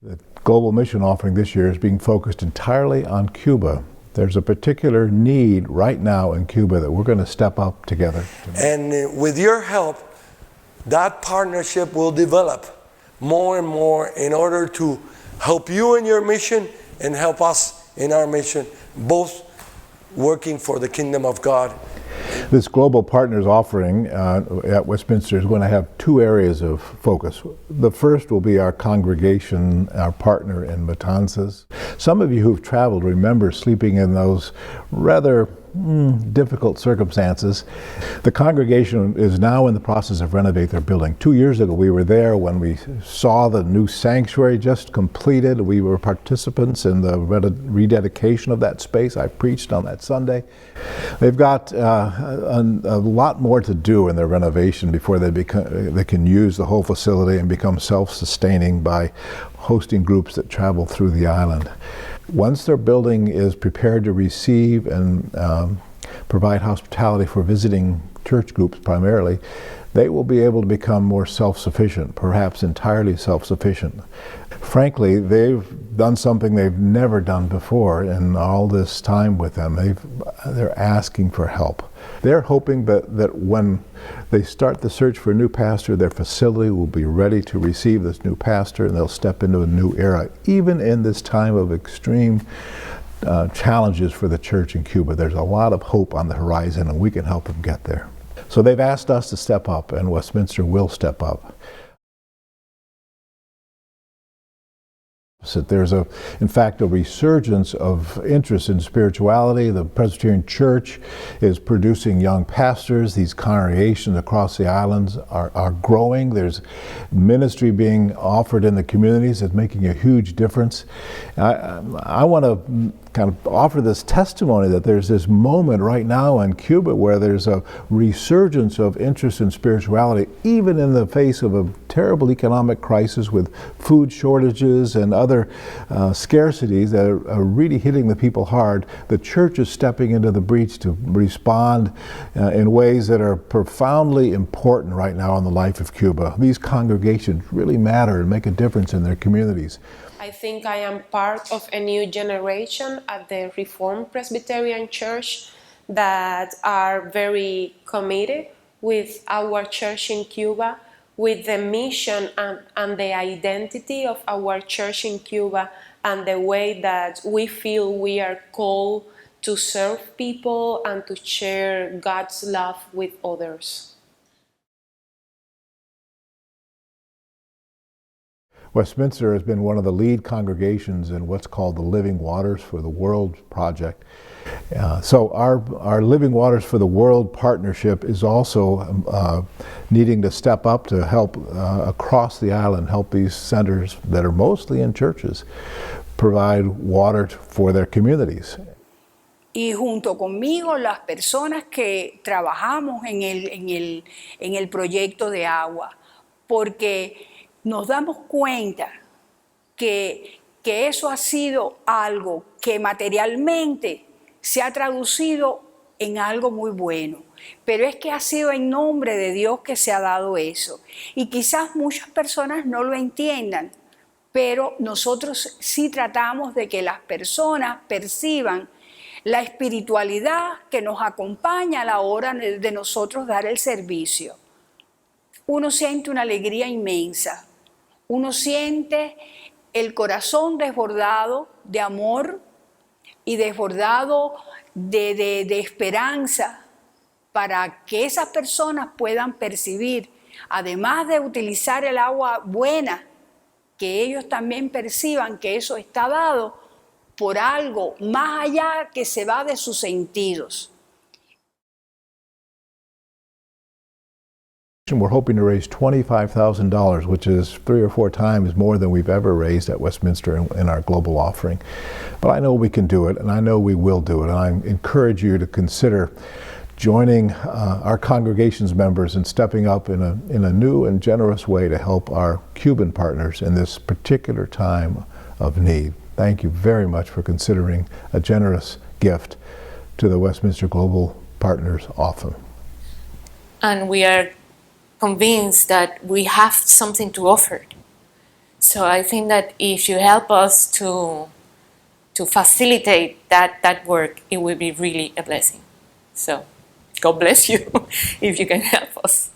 The global mission offering this year is being focused entirely on Cuba. There's a particular need right now in Cuba that we're going to step up together. And with your help, that partnership will develop more and more in order to help you in your mission and help us in our mission, both working for the kingdom of God. This Global Partners offering at Westminster is going to have two areas of focus. The first will be our congregation, our partner in Matanzas. Some of you who've traveled remember sleeping in those rather difficult circumstances. The congregation is now in the process of renovating their building. 2 years ago we were there when we saw the new sanctuary just completed. We were participants in the rededication of that space. I preached on that Sunday. They've got a lot more to do in their renovation before they can use the whole facility and become self-sustaining by hosting groups that travel through the island. Once their building is prepared to receive and provide hospitality for visiting church groups primarily, they will be able to become more self-sufficient, perhaps entirely self-sufficient. Frankly, they've done something they've never done before in all this time with them. They're asking for help. They're hoping that when they start the search for a new pastor, their facility will be ready to receive this new pastor and they'll step into a new era. Even in this time of extreme challenges for the church in Cuba, there's a lot of hope on the horizon and we can help them get there. So they've asked us to step up, and Westminster will step up. So there's in fact, a resurgence of interest in spirituality. The Presbyterian Church is producing young pastors. These congregations across the islands are growing. There's ministry being offered in the communities that's making a huge difference. I want to kind of offer this testimony that there's this moment right now in Cuba where there's a resurgence of interest in spirituality, even in the face of a terrible economic crisis with food shortages and other scarcities that are really hitting the people hard. The church is stepping into the breach to respond in ways that are profoundly important right now in the life of Cuba. These congregations really matter and make a difference in their communities. I think I am part of a new generation at the Reformed Presbyterian Church that are very committed with our church in Cuba, with the mission and the identity of our church in Cuba, and the way that we feel we are called to serve people and to share God's love with others. Westminster has been one of the lead congregations in what's called the Living Waters for the World project. So our Living Waters for the World partnership is also needing to step up to help across the island, help these centers that are mostly in churches provide water for their communities. Y junto conmigo las personas que trabajamos en el proyecto de agua, porque nos damos cuenta que eso ha sido algo que materialmente se ha traducido en algo muy bueno, pero es que ha sido en nombre de Dios que se ha dado eso. Y quizás muchas personas no lo entiendan, pero nosotros sí tratamos de que las personas perciban la espiritualidad que nos acompaña a la hora de nosotros dar el servicio. Uno siente una alegría inmensa. Uno siente el corazón desbordado de amor y desbordado de esperanza para que esas personas puedan percibir, además de utilizar el agua buena, que ellos también perciban que eso está dado por algo más allá que se va de sus sentidos. We're hoping to raise $25,000, which is 3 or 4 times more than we've ever raised at Westminster in our global offering. But I know we can do it, and I know we will do it. And I encourage you to consider joining our congregation's members and stepping up in a new and generous way to help our Cuban partners in this particular time of need. Thank you very much for considering a generous gift to the Westminster Global Partners offering. And we are convinced that we have something to offer. So I think that if you help us to facilitate that work, it will be really a blessing. So God bless you if you can help us.